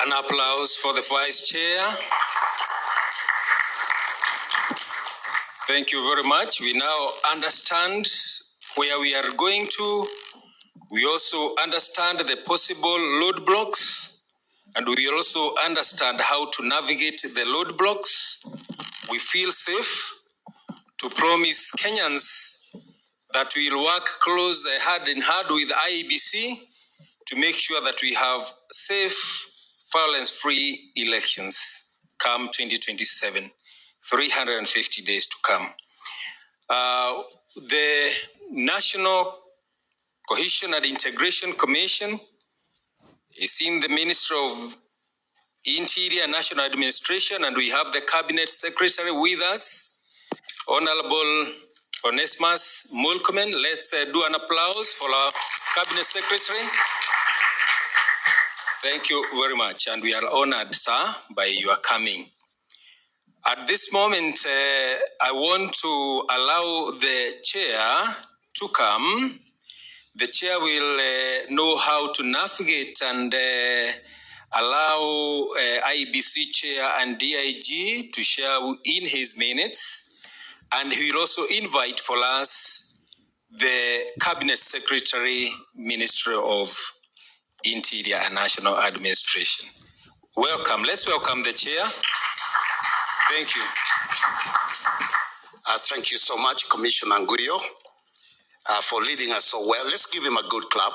An applause for the Vice Chair. Thank you very much. We now understand where we are going to. We also understand the possible roadblocks, and we also understand how to navigate the roadblocks. We feel safe to promise Kenyans that we will work close hand in hand with IEBC to make sure that we have safe, violence-free elections come 2027, 350 days to come. The National Cohesion and Integration Commission is in the Ministry of Interior and National Administration, and we have the Cabinet Secretary with us, Honorable Onesmus Mulkomen. Let's do an applause for our Cabinet Secretary. Thank you very much, and we are honored, sir, by your coming. At this moment, I want to allow the chair to come. The chair will know how to navigate and allow IEBC chair and DIG to share in his minutes. And he will also invite for us the Cabinet Secretary, Ministry of Interior and National Administration. Welcome. Let's welcome the chair. Thank you. Thank you so much, Commissioner Nguyo, for leading us so well. Let's give him a good clap.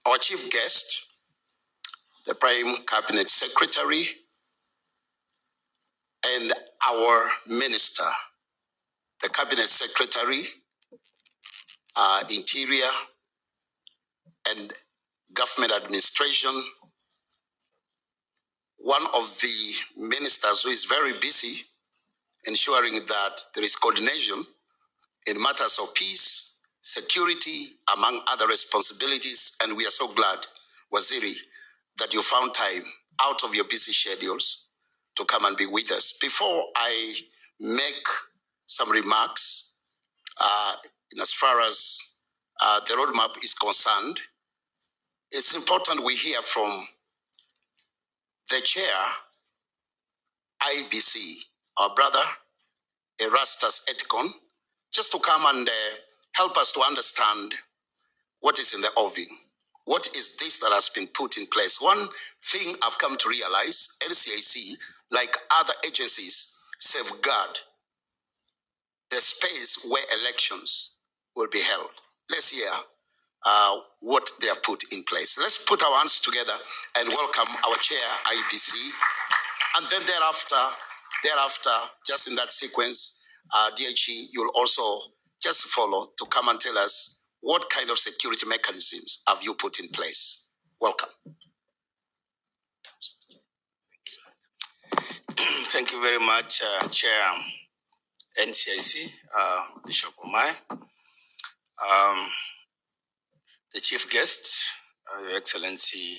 Our chief guest, the Prime Cabinet Secretary, and our Minister, the Cabinet Secretary, Interior and Government Administration, one of the ministers who is very busy ensuring that there is coordination in matters of peace, security, among other responsibilities. And we are so glad, Waziri, that you found time out of your busy schedules to come and be with us. Before I make some remarks, in as far as the roadmap is concerned, it's important we hear from the chair, IBC, our brother, Erastus Etkon, just to come and help us to understand what is in the offing. What is this that has been put in place? One thing I've come to realize, NCIC, like other agencies, safeguard the space where elections will be held. Let's hear what they have put in place. Let's put our hands together and welcome our chair, IBC. And then thereafter, just in that sequence, DIG, you'll also just follow to come and tell us what kind of security mechanisms have you put in place. Welcome. Thank you very much, Chair NCIC, Bishop Omai. The Chief Guest, Your Excellency,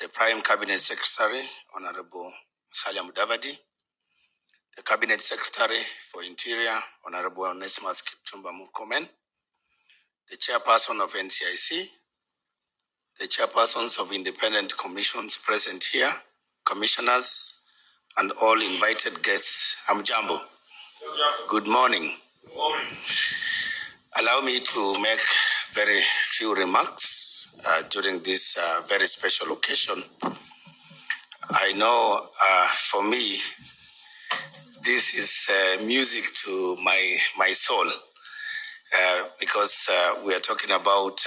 the Prime Cabinet Secretary, Honorable Musalia Mudavadi, the Cabinet Secretary for Interior, Honorable Onesmus Kipchumba Murkomen, the Chairperson of NCIC, the Chairpersons of Independent Commissions present here, Commissioners, and all invited guests. Hamjambo. Good morning. Good morning. Allow me to make very few remarks during this very special occasion. I know for me, this is music to my soul because we are talking about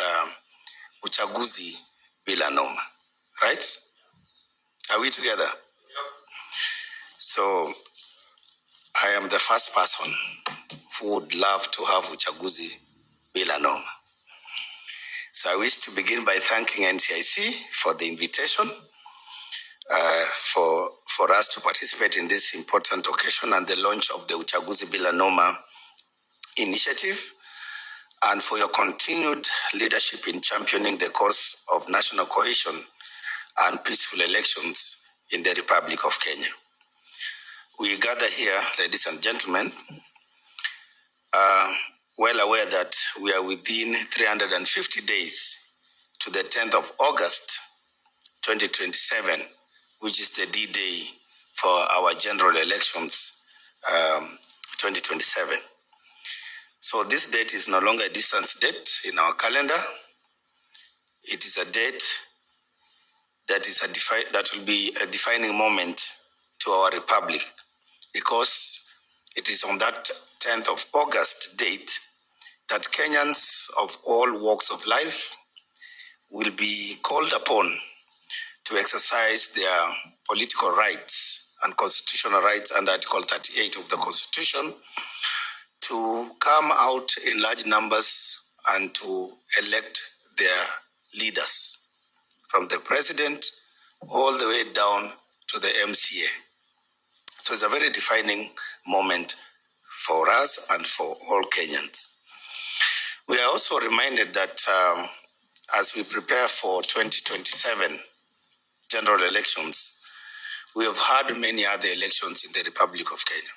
uchaguzi bila noma, right? Are we together? Yes. So I am the first person who would love to have uchaguzi bila noma. So I wish to begin by thanking NCIC for the invitation, for us to participate in this important occasion and the launch of the Uchaguzi Bila Noma initiative, and for your continued leadership in championing the cause of national cohesion and peaceful elections in the Republic of Kenya. We gather here, ladies and gentlemen, well aware that we are within 350 days to the 10th of August, 2027, which is the D-Day for our general elections, 2027. So this date is no longer a distance date in our calendar. It is a date that will be a defining moment to our republic, because it is on that 10th of August date that Kenyans of all walks of life will be called upon to exercise their political rights and constitutional rights under Article 38 of the Constitution, to come out in large numbers and to elect their leaders, from the president all the way down to the MCA. So it's a very defining moment for us and for all Kenyans. We are also reminded that as we prepare for 2027 general elections, we have had many other elections in the Republic of Kenya.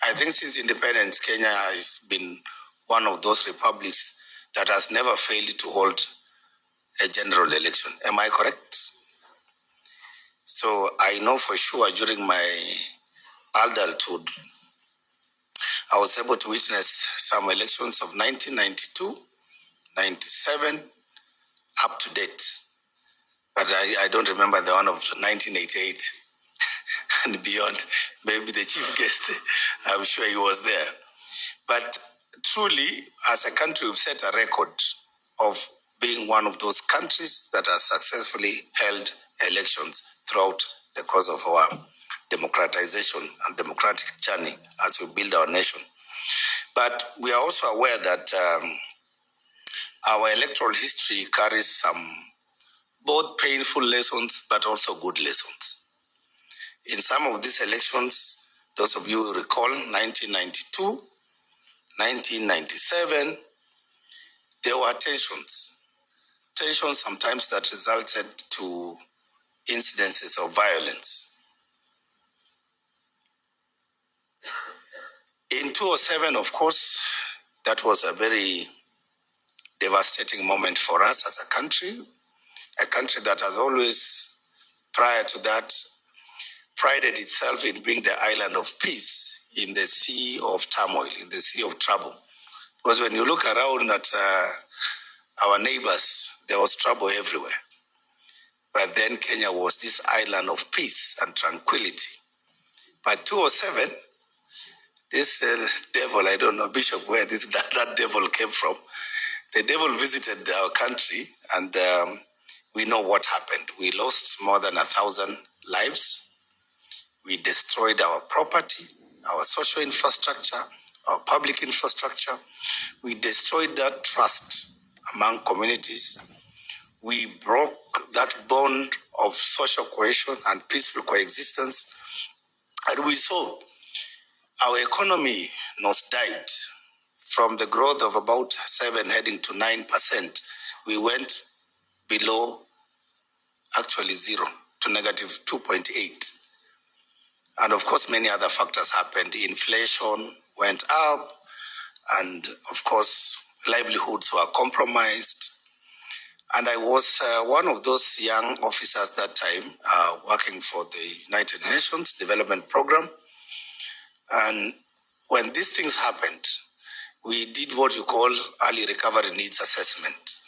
I think since independence, Kenya has been one of those republics that has never failed to hold a general election. Am I correct? So I know for sure during my adulthood, I was able to witness some elections of 1992, 97, up to date. But I don't remember the one of 1988 and beyond. Maybe the chief guest, I'm sure he was there. But truly, as a country, we've set a record of being one of those countries that has successfully held elections throughout the course of our democratization and democratic journey as we build our nation. But we are also aware that our electoral history carries some both painful lessons, but also good lessons. In some of these elections, those of you who recall 1992, 1997, there were tensions sometimes that resulted to incidences of violence. In 2007, of course, that was a very devastating moment for us as a country that has always, prior to that, prided itself in being the island of peace in the sea of turmoil, in the sea of trouble. Because when you look around at our neighbors, there was trouble everywhere. But then Kenya was this island of peace and tranquility. But 2007, this devil, I don't know, Bishop, where that devil came from. The devil visited our country, and we know what happened. We lost more than 1,000 lives. We destroyed our property, our social infrastructure, our public infrastructure. We destroyed that trust among communities. We broke that bond of social cohesion and peaceful coexistence. And we saw our economy nosedived from the growth of about 7 heading to 9%. We went below, actually 0, to negative 2.8. And of course, many other factors happened. Inflation went up, and of course, livelihoods were compromised. And I was one of those young officers that time working for the United Nations Development Program. And when these things happened, we did what you call early recovery needs assessment.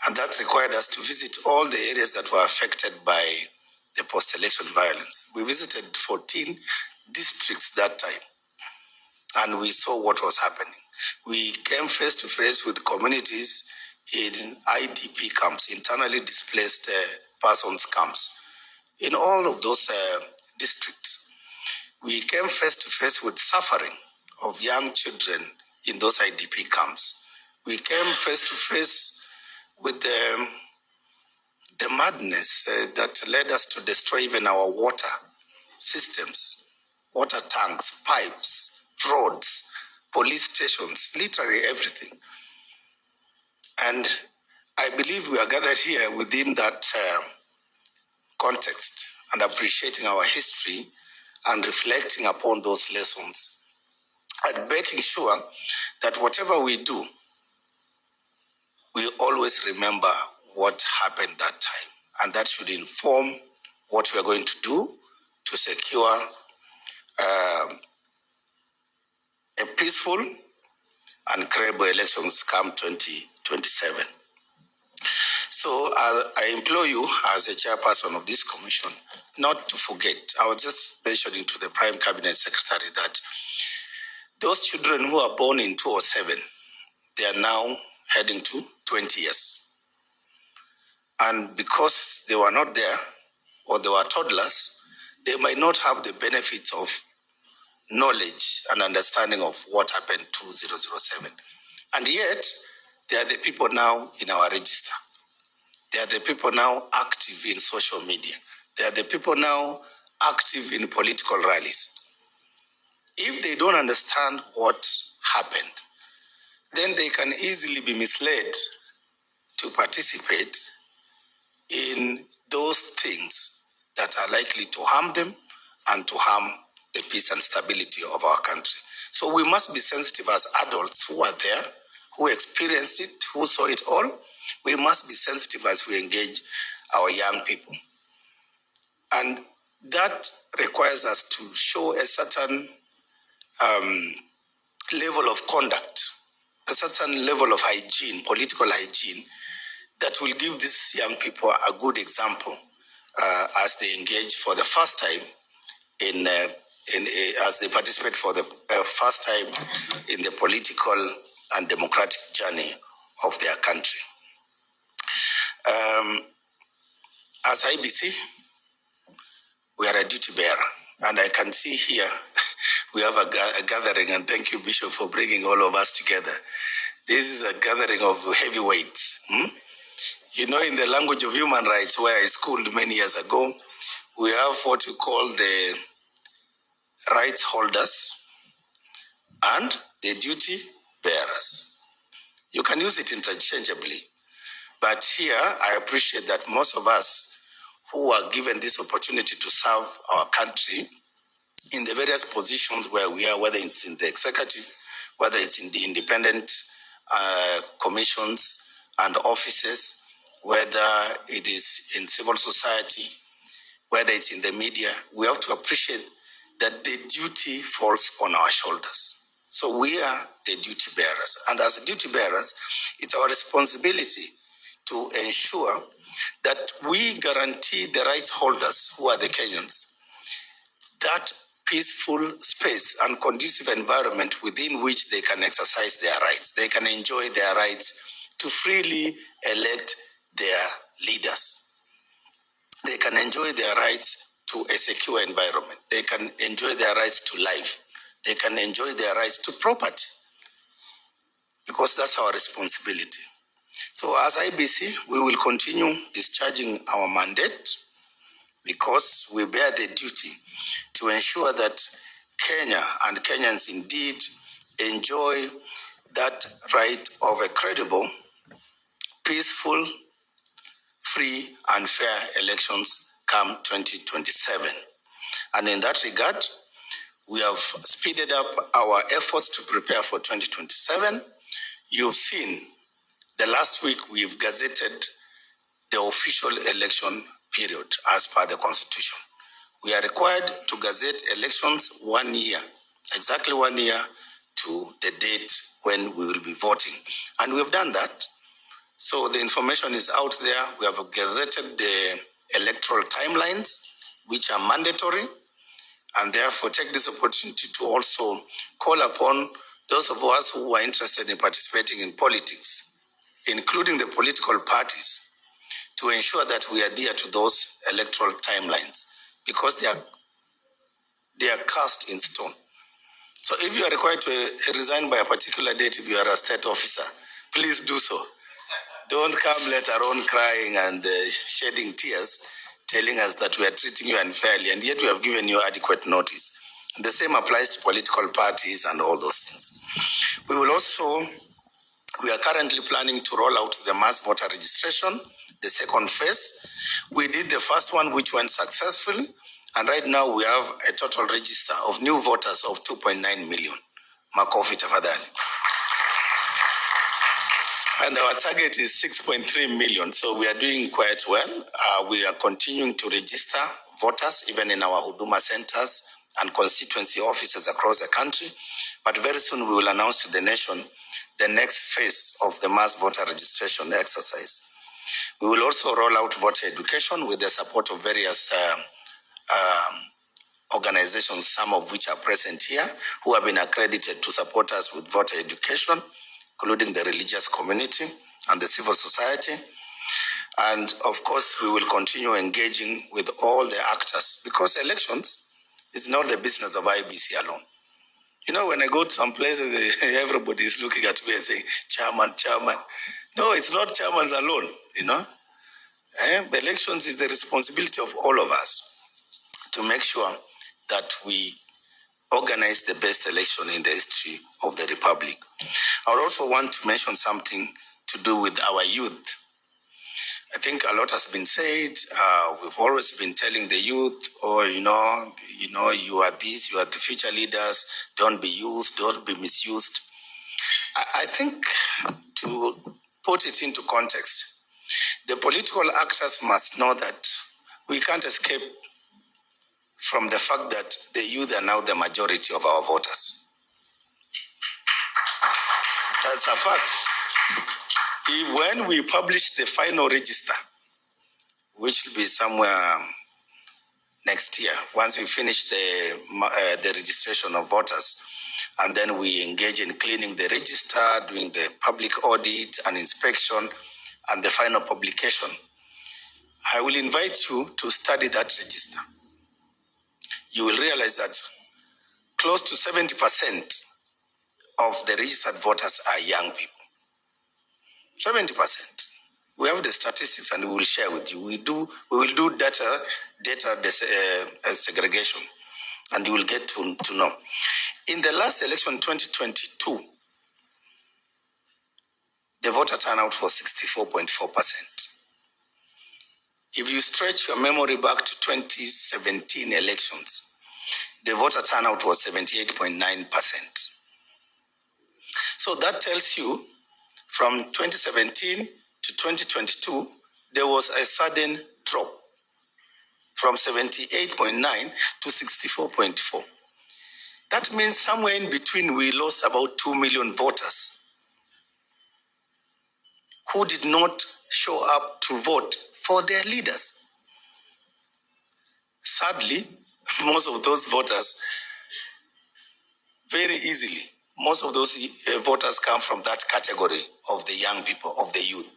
And that required us to visit all the areas that were affected by the post-election violence. We visited 14 districts that time, and we saw what was happening. We came face to face with communities in IDP camps, internally displaced persons camps. In all of those districts, we came face to face with suffering of young children in those IDP camps. We came face to face with the madness that led us to destroy even our water systems, water tanks, pipes, roads, police stations, literally everything. And I believe we are gathered here within that context and appreciating our history and reflecting upon those lessons and making sure that whatever we do, we always remember what happened that time. And that should inform what we are going to do to secure a peaceful and credible elections come 2027. So I implore you as a chairperson of this commission not to forget. I was just mentioning to the Prime Cabinet Secretary that those children who are born in 2007, they are now heading to 20 years. And because they were not there, or they were toddlers, they might not have the benefits of knowledge and understanding of what happened in 2007. And yet, they are the people now in our register. They are the people now active in social media. They are the people now active in political rallies. If they don't understand what happened, then they can easily be misled to participate in those things that are likely to harm them and to harm the peace and stability of our country. So we must be sensitive as adults who are there, who experienced it, who saw it all. We must be sensitive as we engage our young people. And that requires us to show a certain level of conduct, a certain level of hygiene, political hygiene, that will give these young people a good example as they engage for the first time as they participate for the first time in the political and democratic journey of their country. As IBC, we are a duty bearer, and I can see here we have a gathering, and thank you, Bishop, for bringing all of us together. This is a gathering of heavyweights. You know, in the language of human rights, where I schooled many years ago, we have what we call the rights holders and the duty bearers. You can use it interchangeably, but here I appreciate that most of us who are given this opportunity to serve our country in the various positions where we are, whether it's in the executive, whether it's in the independent commissions and offices, whether it is in civil society, whether it's in the media, we have to appreciate that the duty falls on our shoulders. So we are the duty bearers. And as duty bearers, it's our responsibility to ensure that we guarantee the rights holders, who are the Kenyans, that peaceful space and conducive environment within which they can exercise their rights. They can enjoy their rights to freely elect their leaders. They can enjoy their rights to a secure environment. They can enjoy their rights to life. They can enjoy their rights to property, because that's our responsibility. So as IBC, we will continue discharging our mandate, because we bear the duty to ensure that Kenya and Kenyans indeed enjoy that right of a credible, peaceful, free and fair elections come 2027. And in that regard, we have speeded up our efforts to prepare for 2027. You've seen the last week we've gazetted the official election period as per the Constitution. We are required to gazette elections 1 year, exactly 1 year to the date when we will be voting. And we've done that. So the information is out there. We have gazetted the electoral timelines, which are mandatory, and therefore take this opportunity to also call upon those of us who are interested in participating in politics, including the political parties, to ensure that we adhere to those electoral timelines, because they are cast in stone. So if you are required to resign by a particular date, if you are a state officer, please do so. Don't come later on crying and shedding tears, telling us that we are treating you unfairly, and yet we have given you adequate notice. The same applies to political parties and all those things. We are currently planning to roll out the mass voter registration, the second phase. We did the first one, which went successfully, and right now we have a total register of new voters of 2.9 million. Makofi tafadhali. And our target is 6.3 million. So we are doing quite well. We are continuing to register voters, even in our Huduma centers and constituency offices across the country. But very soon we will announce to the nation the next phase of the mass voter registration exercise. We will also roll out voter education with the support of various organizations, some of which are present here, who have been accredited to support us with voter education, including the religious community and the civil society. And of course, we will continue engaging with all the actors, because elections is not the business of IBC alone. You know, when I go to some places, everybody is looking at me and saying, chairman, chairman. No, it's not chairmans alone, you know. Elections is the responsibility of all of us to make sure that we organize the best election in the history of the Republic. I would also want to mention something to do with our youth. I think a lot has been said. We've always been telling the youth, oh, you are this, you are the future leaders, don't be used, don't be misused. I think to put it into context, the political actors must know that we can't escape from the fact that the youth are now the majority of our voters. That's a fact. When we publish the final register, which will be somewhere next year, once we finish the registration of voters, and then we engage in cleaning the register, doing the public audit and inspection, and the final publication, I will invite you to study that register. You will realize that close to 70% of the registered voters are young people. 70%. We have the statistics and we will share with you. We will do data segregation, and you will get to know. In the last election, 2022, the voter turnout was 64.4%. If you stretch your memory back to 2017 elections, the voter turnout was 78.9%. So that tells you from 2017 to 2022, there was a sudden drop from 78.9 to 64.4. That means somewhere in between, we lost about 2 million voters who did not show up to vote for their leaders. Sadly, most of those voters, very easily, most of those voters come from that category of the young people, of the youth.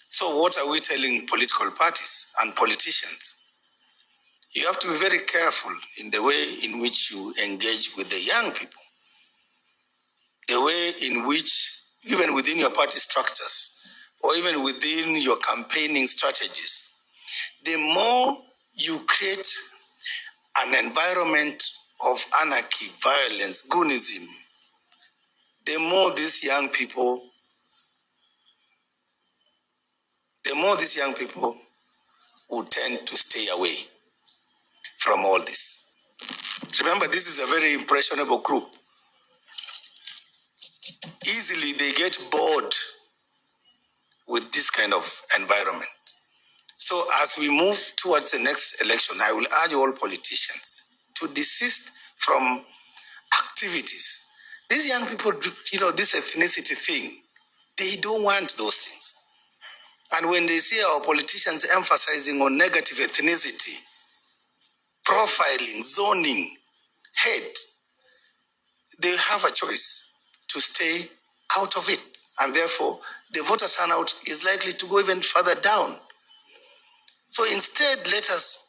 So what are we telling political parties and politicians? You have to be very careful in the way in which you engage with the young people. The way in which, even within your party structures, or even within your campaigning strategies, the more you create an environment of anarchy, violence, goonism, the more these young people will tend to stay away from all this. Remember, this is a very impressionable group. Easily they get bored with this kind of environment. So as we move towards the next election, I will urge all politicians to desist from activities. These young people, this ethnicity thing, they don't want those things. And when they see our politicians emphasizing on negative ethnicity, profiling, zoning, hate, they have a choice to stay out of it. And therefore, the voter turnout is likely to go even further down. So instead, let us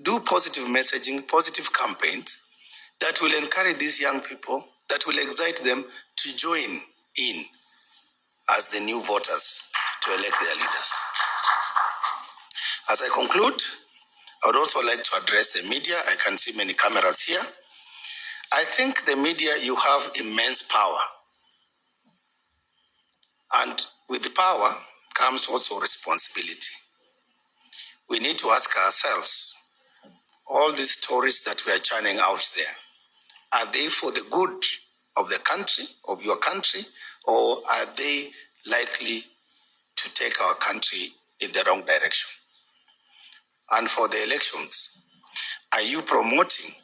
do positive messaging, positive campaigns that will encourage these young people, that will excite them to join in as the new voters to elect their leaders. As I conclude, I would also like to address the media. I can see many cameras here. I think the media, you have immense power. And with power comes also responsibility. We need to ask ourselves, all these stories that we are churning out there, are they for the good of the country, of your country, or are they likely to take our country in the wrong direction? And for the elections, are you promoting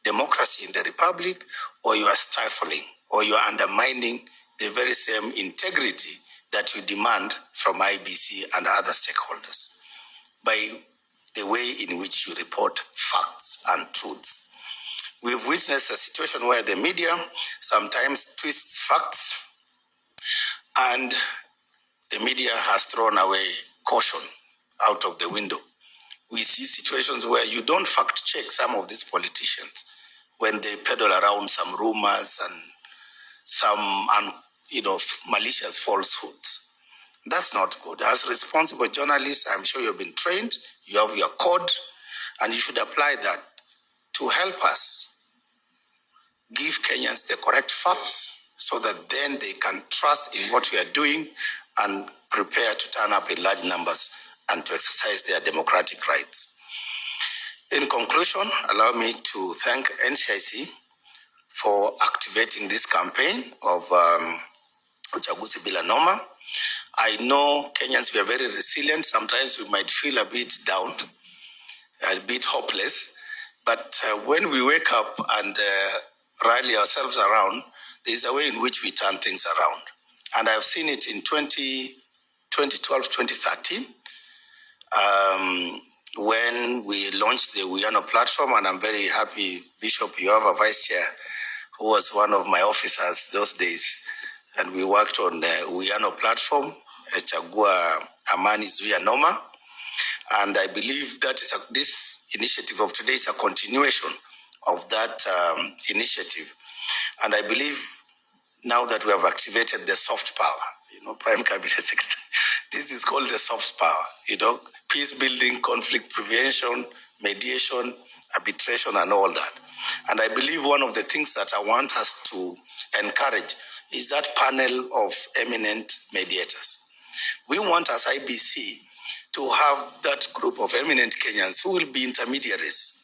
democracy in the republic, or you are stifling, or you are undermining the very same integrity that you demand from IBC and other stakeholders by the way in which you report facts and truths? We've witnessed a situation where the media sometimes twists facts, and the media has thrown away caution out of the window. We see situations where you don't fact check some of these politicians when they peddle around some rumors and some malicious falsehoods. That's not good. As responsible journalists, I'm sure you've been trained, you have your code, and you should apply that to help us give Kenyans the correct facts so that then they can trust in what we are doing and prepare to turn up in large numbers and to exercise their democratic rights. In conclusion, allow me to thank NCIC for activating this campaign of Uchaguzi Bila Noma. I know Kenyans, we are very resilient. Sometimes we might feel a bit down, a bit hopeless. But when we wake up and rally ourselves around, there's a way in which we turn things around. And I've seen it in 2012, 2013, when we launched the Uyano platform. And I'm very happy, Bishop, you have a vice chair who was one of my officers those days. And we worked on the Uyano platform, Chagua Amani Zuia Noma. And I believe that this initiative of today is a continuation of that initiative. And I believe now that we have activated the soft power, Prime Cabinet Secretary, this is called the soft power, peace building, conflict prevention, mediation, arbitration, and all that. And I believe one of the things that I want us to encourage is that panel of eminent mediators. We want, as IBC, to have that group of eminent Kenyans who will be intermediaries,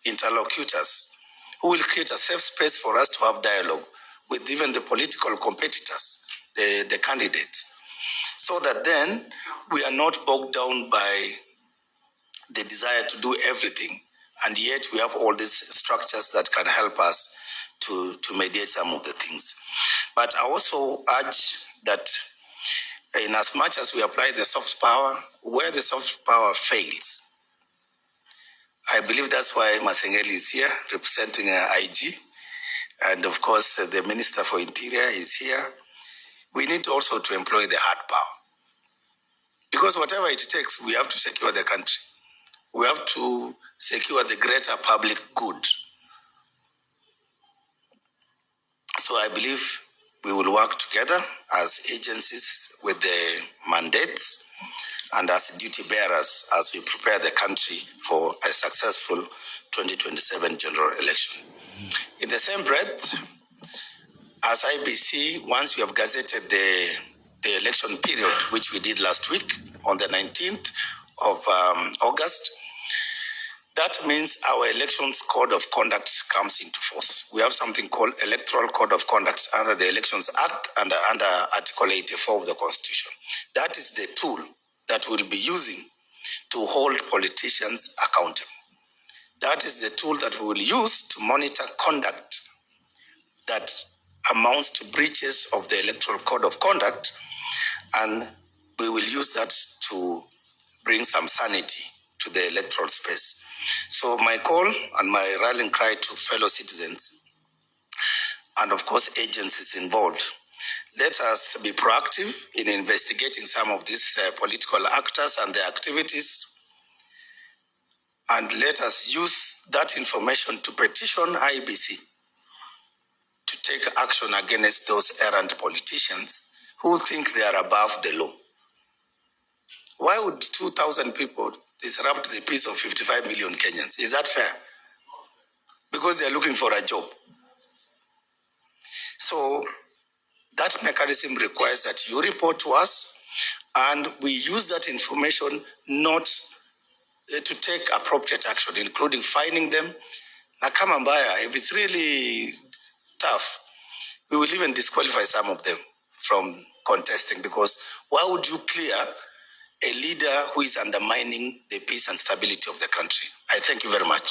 interlocutors, who will create a safe space for us to have dialogue with even the political competitors, the candidates, so that then we are not bogged down by the desire to do everything, and yet we have all these structures that can help us to mediate some of the things. But I also urge that in as much as we apply the soft power, where the soft power fails, I believe that's why Masengeli is here representing IG. And of course, the Minister for Interior is here. We need also to employ the hard power. Because whatever it takes, we have to secure the country. We have to secure the greater public good. So I believe we will work together as agencies with the mandates and as duty bearers as we prepare the country for a successful 2027 general election. In the same breath, as IBC, once we have gazetted the election period, which we did last week on the 19th of August, that means our elections code of conduct comes into force. We have something called Electoral Code of Conduct under the Elections Act and under Article 84 of the Constitution. That is the tool that we'll be using to hold politicians accountable. That is the tool that we will use to monitor conduct that amounts to breaches of the Electoral Code of Conduct, and we will use that to bring some sanity to the electoral space. So my call and my rallying cry to fellow citizens and of course agencies involved, let us be proactive in investigating some of these political actors and their activities, and let us use that information to petition IBC to take action against those errant politicians who think they are above the law. Why would 2,000 people disrupt the peace of 55 million Kenyans? Is that fair? Because they are looking for a job. So that mechanism requires that you report to us and we use that information not to take appropriate action, including fining them. Nakamambaya, if it's really tough, we will even disqualify some of them from contesting, because why would you clear a leader who is undermining the peace and stability of the country? I thank you very much.